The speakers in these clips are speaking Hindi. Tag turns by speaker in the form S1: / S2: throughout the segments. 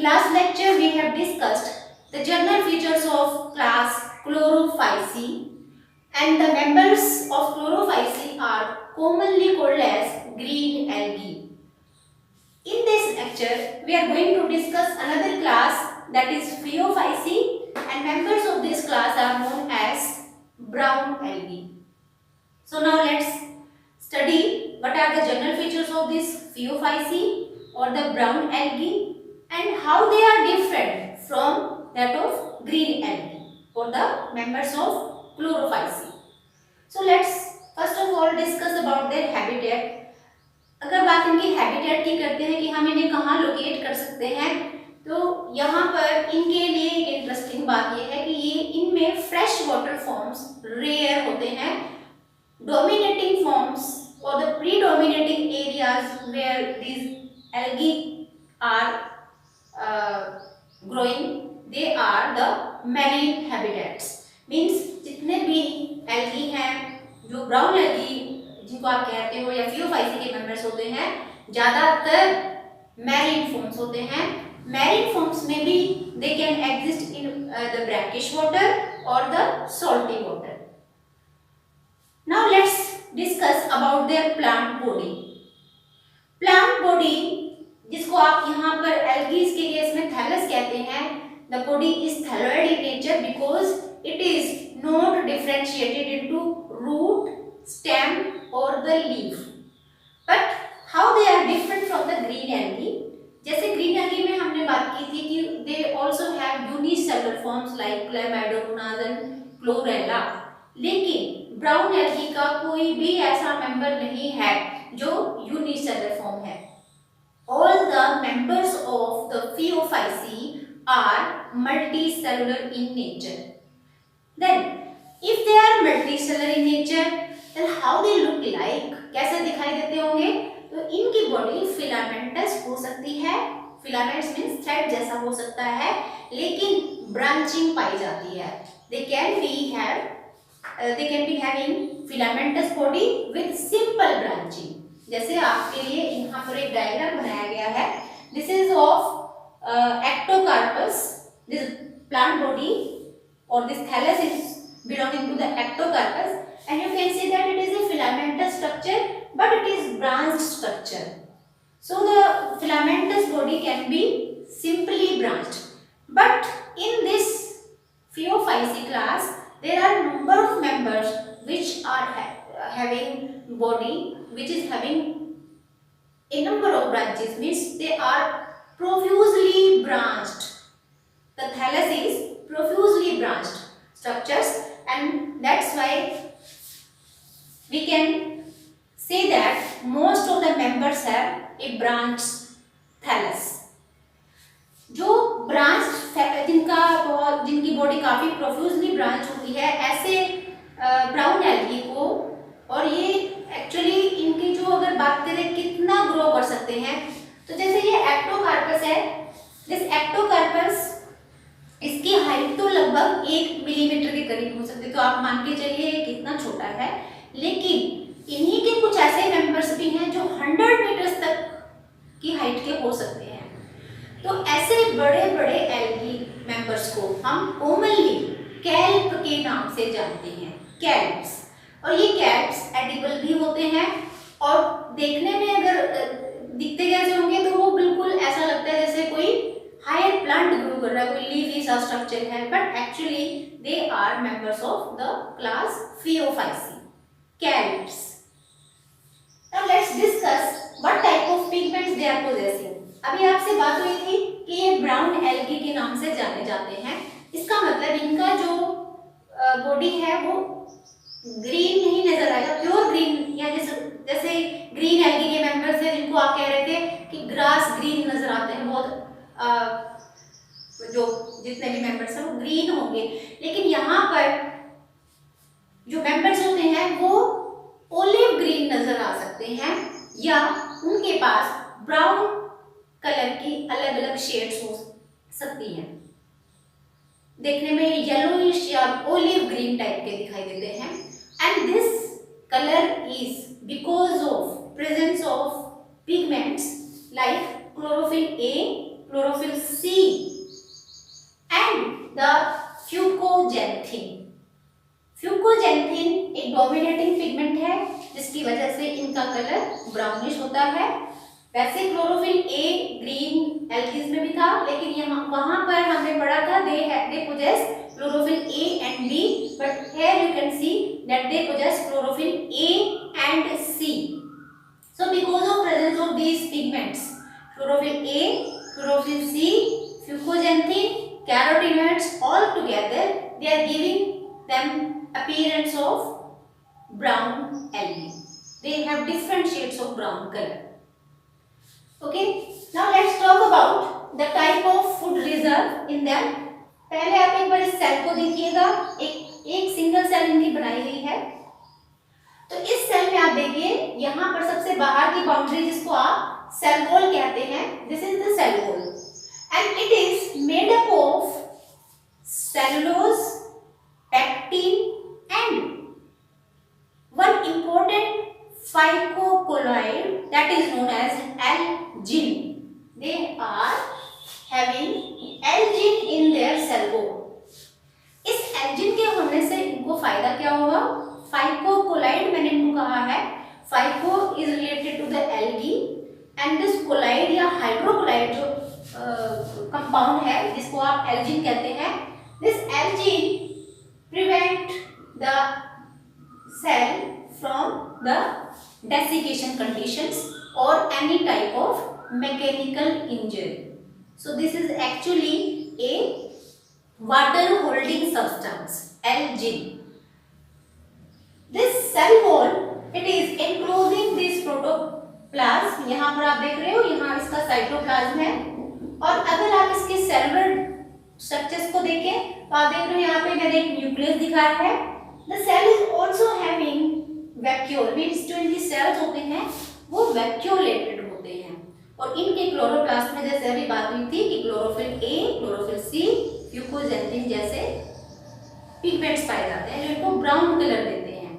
S1: last lecture we have discussed the general features of class Chlorophyceae, and the members of Chlorophyceae are commonly called as green algae. In this lecture we are going to discuss another class, that is Phaeophyceae, and members of this class are known as brown algae. So now let's study what are the general features of this Phaeophyceae or the brown algae, and how they are different from that of green algae or the members of Chlorophyceae. So let's first of all discuss about their habitat. अगर बात इनकी हैबिटेट की करते हैं कि हम इन्हें कहाँ लोकेट कर सकते हैं, तो यहाँ पर इनके लिए एक इंटरेस्टिंग बात यह है कि ये इनमें फ्रेश वाटर फॉर्म्स रेयर होते हैं. Dominating forms or the predominating areas where these algae are growing, they are the marine habitats. Means जितने भी algae हैं, जो brown algae जिनको आप कहते हो या Phaeophyceae के members होते हैं, ज़्यादातर marine forms होते हैं. Marine forms में भी they can exist in the brackish water or the salty water. Now let's discuss about their plant body. Plant body, जिसको आप यहाँ पर algae के केस में thallus कहते हैं, the body is thalloid in nature because it is not differentiated into root, stem or the leaf. But how they are different from the green algae? जैसे green algae में हमने बात की थी कि they also have unicellular forms like Chlamydomonas and Chlorella. लेकिन ब्राउन एल्गी का कोई भी ऐसा मेंबर नहीं है जो यूनिसेलुलर फॉर्म है. All the members of the Phaeophyceae are multicellular in nature. Then if they are multicellular in nature, then how they look like, कैसे दिखाई देते होंगे? तो इनकी बॉडी फिलामेंटस हो सकती है. फिलामेंट्स मींस थ्रेड जैसा हो सकता है, लेकिन ब्रांचिंग पाई जाती है. They can be having filamentous body with simple branching. जैसे आपके लिए यहाँ पर एक डायग्राम बनाया गया है. This is of ectocarpus. This plant body or this thallus is belonging to the ectocarpus, and you can see that it is a filamentous structure, but it is branched structure. So the filamentous body can be simply branched. But in this Phaeophyceae class, there are number of members which are having body which is having a number of branches, means they are profusely branched. The thallus is profusely branched structures, and that's why we can say that most of the members have a branched thallus. जो ब्रांच जिनकी बॉडी काफी प्रोफ्यूजली ब्रांच होती है, ऐसे ब्राउन एल्गी को, और ये एक्चुअली इनकी जो अगर बात करें कितना ग्रो कर सकते हैं, तो जैसे ये एक्टोकार्पस है, दिस एक्टोकार्पस इसकी हाइट तो लगभग 1 मिलीमीटर के करीब हो सकती है. तो आप मान के चलिए कितना छोटा है, लेकिन इन्हीं के कुछ ऐसे मेंबर्स भी हैं जो 100 मीटर्स तक की हाइट के हो सकते हैं. तो ऐसे बड़े बड़े एल्गी मेंबर्स को हम कॉमनली कैल्प के नाम से जानते हैं. कैल्प्स, और ये कैल्प्स एडिबल भी होते हैं, और देखने में अगर दिखते कैसे होंगे तो वो बिल्कुल ऐसा लगता है जैसे कोई हायर प्लांट ग्रो कर रहा है, कोई लीफी सा स्ट्रक्चर है, but actually they are members of the class Phaeophyceae, kelps. Now let's discuss what type of pigments they are possessing. अभी आपसे बात हुई थी कि ये ब्राउन एल्गी के नाम से जाने जाते हैं. इसका मतलब इनका जो बॉडी है वो ग्रीन नहीं नजर आएगा, प्योर ग्रीन, या जैसे ग्रीन एल्गी के मेंबर्स हैं जिनको आप कह रहे थे कि ग्रास ग्रीन नजर आते हैं, बहुत जो जितने भी मेंबर्स हैं वो ग्रीन होंगे. लेकिन यहाँ पर जो मेंबर्स होते हैं वो ओलिव ग्रीन नजर आ सकते हैं, या उनके पास ब्राउन कलर की अलग अलग शेड्स हो सकती हैं. देखने में येलोइश या ओलिव ग्रीन टाइप के दिखाई देते हैं. And this colour is because of presence of pigments like chlorophyll A, chlorophyll C and the fucoxanthin. Fucoxanthin एक डोमिनेटिंग पिगमेंट है जिसकी वजह से इनका कलर ब्राउनिश होता है। वैसे क्लोरोफिल ए ग्रीन एल्गीज में भी था, लेकिन यहाँ वहां पर हमने पढ़ा था दे possess chlorophyll A and B, but here you can see that they possess chlorophyll A and C. So because of presence of these pigments, chlorophyll A, chlorophyll C, fucoxanthin, carotenoids, all together they are giving them appearance of brown algae. They have different shades of brown color. Okay, now let's talk about the type of food reserve in them. पहले आप एक बार इस सेल को देखिएगा, एक सिंगल सेल इनकी बनाई हुई है। तो इस सेल में आप देखिए यहाँ पर सबसे बाहर की बाउंड्री जिसको आप सेल वॉल कहते हैं, this is the cell wall and it is made up of cellulose, pectin and one important phycocolloid that is known as algin. They are having algin in their cell wall. इस algin के होने से इनको फायदा क्या होगा? phycocolloid मैंने इनको कहा है, phyco is related to the algae and this colloid या hydrocolloid जो कंपाउंड है जिसको आप algin कहते हैं, this algin prevent the cell from the desiccation conditions or any type of mechanical injury. So this is actually a water holding substance, algin. This cell wall, it is enclosing this protoplasm. यहाँ पर आप देख रहे हो, यहाँ इसका साइटोप्लाज्म है और अगर आप इसके सेलुलर स्ट्रक्चर्स को देखें तो आप देख रहे हो यहाँ पे मैंने एक न्यूक्लियस दिखाया है। The cell is also having vacuole, means जो इनकी सेल्स होते हैं वो वैक्यूलेटेड होते हैं और इनके क्लोरोप्लास्ट में जैसे अभी बात हुई थी कि chlorophyll A, chlorophyll C, fucoxanthin जैसे पिगमेंट्स पाए जाते हैं जो इनको ब्राउन कलर देते हैं।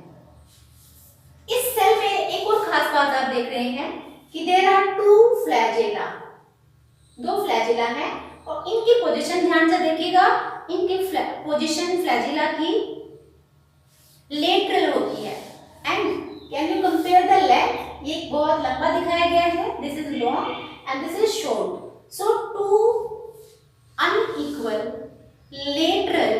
S1: इस सेल में एक और खास बात आप देख रहे हैं कि देयर आर टू फ्लैजेला, दो फ्लैजेला हैं और इनकी पोजीशन ध्यान से देखिएगा, इनकी पोजीशन फ्लैजिला की लेटरल होती है and can you compare the leg, ये बहुत लंबा दिखाया गया है, this is long and this is short, so two unequal lateral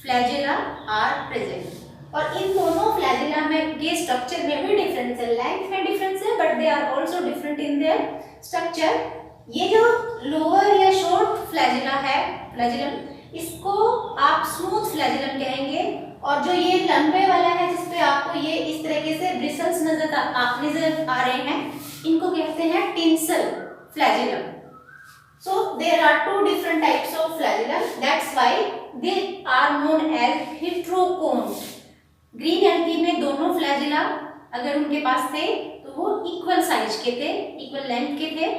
S1: flagella are present और इन दोनों फ्लैजिला में के स्ट्रक्चर में भी डिफरेंस है, लेंथ में डिफरेंस है but they are also different in their structure. ये जो लोअर या शॉर्ट फ्लैजिला है, फ्लैजिलम, इसको आप स्मूथ फ्लैजिलम कहेंगे और जो ये लंबे वाला है जिसपे आपको ये इस तरीके से ब्रिसल्स नजर आ रहे हैं, इनको कहते हैं tinsel flagellum. So there are two different types of flagellum, that's why they are known as heterocone. Green algae में दोनों फ्लैजिला अगर उनके पास थे तो वो इक्वल साइज के थे, इक्वल लेंथ के थे,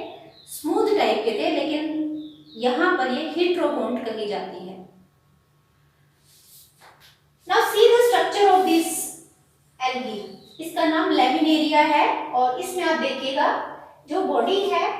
S1: स्मूथ टाइप के थे, लेकिन यहाँ पर ये हेट्रोकोन्ड कही जाती है। Now see the structure of this algae. इसका नाम लैमिनेरिया है और इसमें आप देखिएगा जो बॉडी है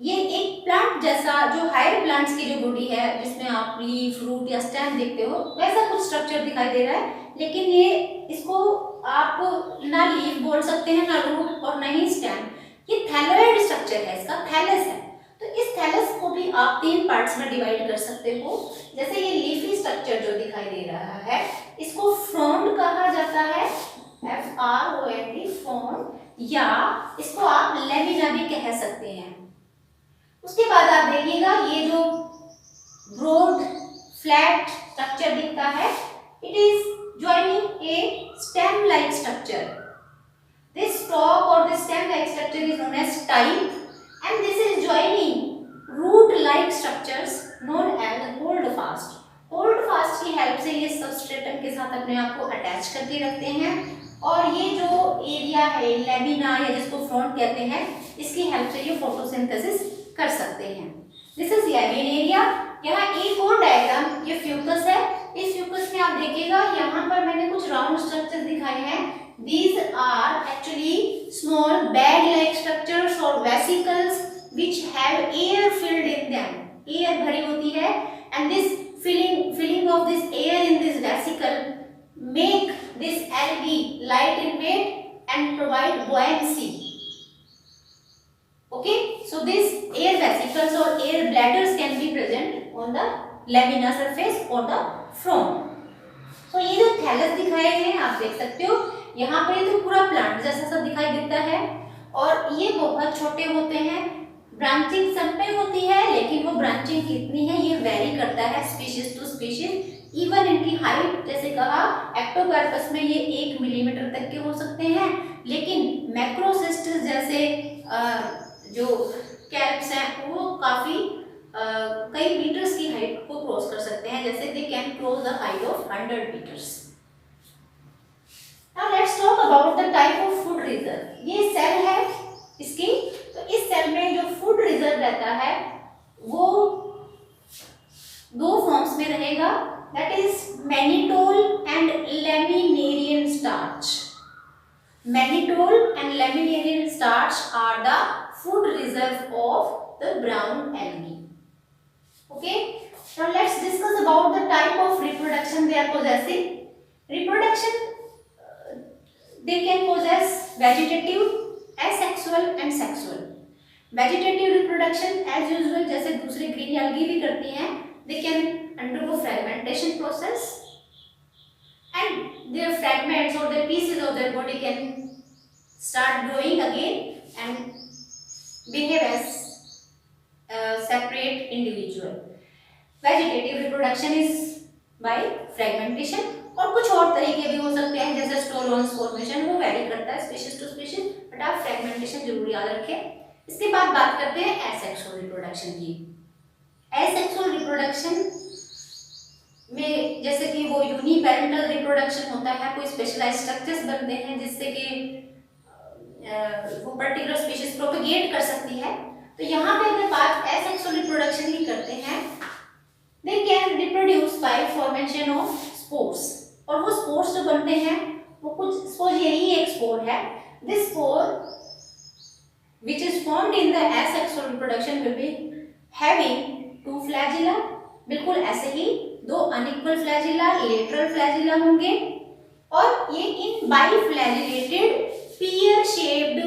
S1: ये एक प्लांट जैसा, जो हायर प्लांट्स की जो बॉडी है जिसमें आप लीफ, रूट या स्टेम देखते हो वैसा कुछ स्ट्रक्चर दिखाई दे रहा है, लेकिन ये इसको आप ना लीफ बोल सकते हैं, ना रूट और ना ही स्टेम। ये थैलोइड स्ट्रक्चर है, इसका थैलस है। तो इस थैलस को भी आप तीन पार्ट्स में डिवाइड कर सकते हो। जैसे ये लीफी स्ट्रक्चर जो दिखाई दे रहा है इसको फ्रॉन्ड कहा जाता है, FROND, फ्रॉन्ड, या इसको आप लेमिना भी कह सकते हैं। उसके बाद आप देखिएगा ये जो ब्रॉड फ्लैट स्ट्रक्चर दिखता है, it is joining a stem like structure. This stalk or the stem like structure is known as stipe and this is joining root like structures known as holdfast. होल्डफास्ट की हेल्प से ये सबस्ट्रेटम के साथ अपने आप को अटैच करके रखते हैं और ये जो एरिया है लेमिना या जिसको फ्रॉन्ट कहते हैं इसकी हेल्प से ये फोटोसिंथेसिस कर सकते हैं। This is laminaria. यहाँ एक और डायग्राम, ये फ्यूकस है। इस फ्यूकस में आप देखिएगा यहाँ पर मैंने कुछ राउंड स्ट्रक्चर्स दिखाए हैं। These are actually small bag like structures or which have air filled in them, air भरी होती है, and this filling of this air in this vesicle make this algae light in weight and provide buoyancy. Okay, so these air vesicles or air bladders can be present on the laminar surface or the frond. तो ये जो थैलस दिखाए हैं आप देख सकते हो, यहाँ पर तो पूरा प्लांट जैसा सब दिखाई देता है और ये बहुत छोटे होते हैं, ब्रांचिंग सब में होती है, लेकिन वो ब्रांचिंग कितनी है ये वेरी करता है स्पीशीज टू स्पीशीज। इवन इनकी हाइट जैसे कहा एक्टोकार्पस में ये 1 मिलीमीटर तक के हो सकते हैं, लेकिन मैक्रोसिस्टस जैसे जो कैल्प्स हैं वो काफी कई मीटर्स की हाइट को क्रॉस कर सकते हैं, जैसे they can cross the height of 100 metres. Now let's talk about the type of food reserve. ये सेल है इसकी, तो इस सेल में जो फूड रिजर्व रहता है वो 2 फॉर्म्स में रहेगा, that is mannitol and laminarin starch. Mannitol and laminarin starch are the food reserve of the brown algae. Okay, now let's discuss about the type of reproduction they are possessing. Reproduction, they can possess vegetative, asexual and sexual. Vegetative reproduction as usual जैसे दूसरे green algae भी करती हैं, they can undergo fragmentation process and their fragments or the pieces of their body can start growing again and behave as separate individual. Vegetative reproduction is by fragmentation, और कुछ और तरीके भी हो सकते हैं जैसे स्टोलोन्स फॉर्मेशन, वो वेरी करता है स्पीशीज टू स्पीशीज, बट आप फ्रेगमेंटेशन जरूर याद रखें। इसके बाद बात करते हैं एसेक्सुअल रिप्रोडक्शन की। एसेक्सुअल रिप्रोडक्शन में जैसे कि वो यूनिपेरेंटल रिप्रोडक्शन होता है, कोई स्पेशलाइज्ड स्ट्रक्चर्स बनते हैं जिससे कि वो पर्टिकुलर स्पीशीज प्रोपेगेट कर सकती है। तो यहाँ पे अगर बात एसेक्सुअल रिप्रोडक्शन की करते हैं, they can reproduce by formation of spores, और वो स्पोर्स जो बनते हैं वो कुछ सपोज यही एक स्पोर है, this spore which is formed in the asexual reproduction will be having 2 flagella, बिल्कुल ऐसे ही 2 अनइक्वल फ्लैजिला, लेटरल फ्लैजिला होंगे, और ये इन बाइफ्लैजिलेटेड pear shaped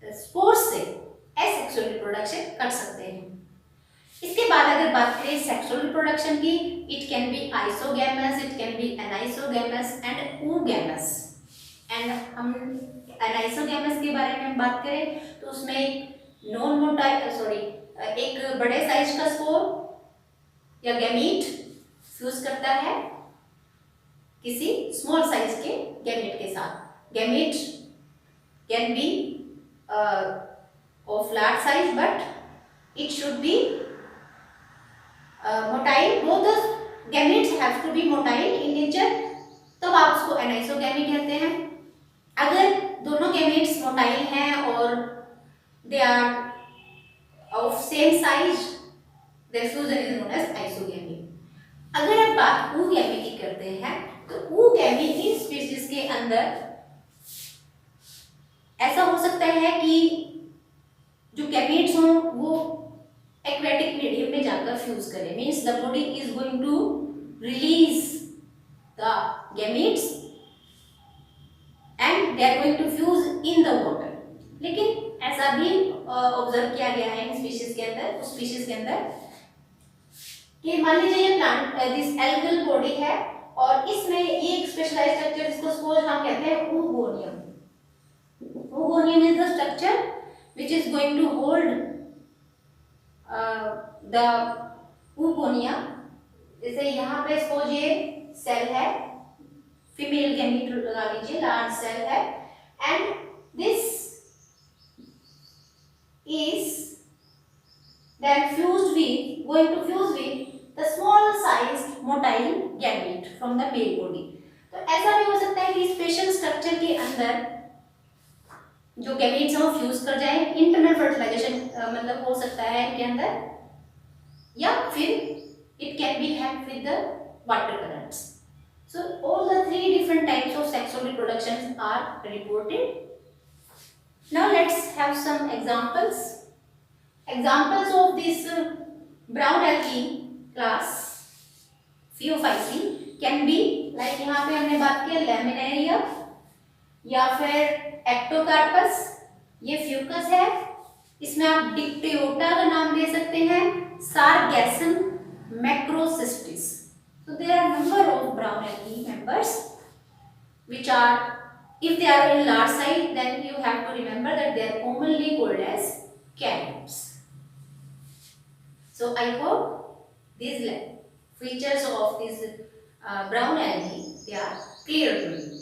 S1: स्पोर्स से एसेक्सुअल रिप्रोडक्शन कर सकते हैं। इसके बाद अगर बात करें सेक्सुअल रिप्रोडक्शन की, it can be isogamous, it can be anisogamous and oogamous। And हम एनाइसोगैमस के बारे में बात करें तो उसमें एक बड़े साइज का स्पोर या गैमीट फ्यूज करता है किसी स्मॉल साइज के गैमेट के साथ। Gamete can be of large size but it should be motile, both the gametes have to be motile in nature, तब आप उसको एनाइसोगैमी कहते हैं। अगर दोनों गैमेट्स मोटाइल हैं और they are of same size, their fusion is known as isogamy. अगर आप बात oogammy की करते हैं तो oogammy इन स्पीशीज के अंदर ऐसा हो सकता है कि जो गैमेट्स हों वो एक्वेटिक मीडियम में जाकर फ्यूज करें, means the body is going to release the gametes and they are going to fuse in the water. लेकिन ऐसा भी ऑब्जर्व किया गया है इन स्पीशीज के अंदर, उस स्पीशीज के अंदर कि मान लीजिए ये प्लांट दिस एल्गल बॉडी है और इसमें ये एक स्पेशलाइज्ड स्ट्रक्चर जिसको सपोज हम कहते हैं oogonia। oogonia is the structure which is going to hold the oogonia। जैसे यहाँ पे सपोज ये सेल है, फीमेल गैमीट लगा लीजिए, लार्ज सेल है, and this is then fused with going to fuse with the small sized motile gamete from the male body। तो ऐसा भी हो सकता है कि स्पेशल स्ट्रक्चर के अंदर जो गैमेट्स हैं वो फ्यूज कर जाए, इंटरनल फर्टिलाइजेशन मतलब हो सकता है इनके अंदर, या फिर it can be helped with the water currents. So all the 3 different types of sexual reproductions are reported। Now let's have some examples. Examples of this brown algae class Phaeophyceae can be like यहाँ पे हमने बात किया Laminaria या फिर Ectocarpus, ये फ्यूकस है, इसमें आप डिक्टियोटा का नाम दे सकते हैं, Sargassum, Macrocystis. So there are number of brown algae members which are, if they are in large size, then you have to remember that they are commonly called as canids. So I hope these features of these brown algae they are clear to you.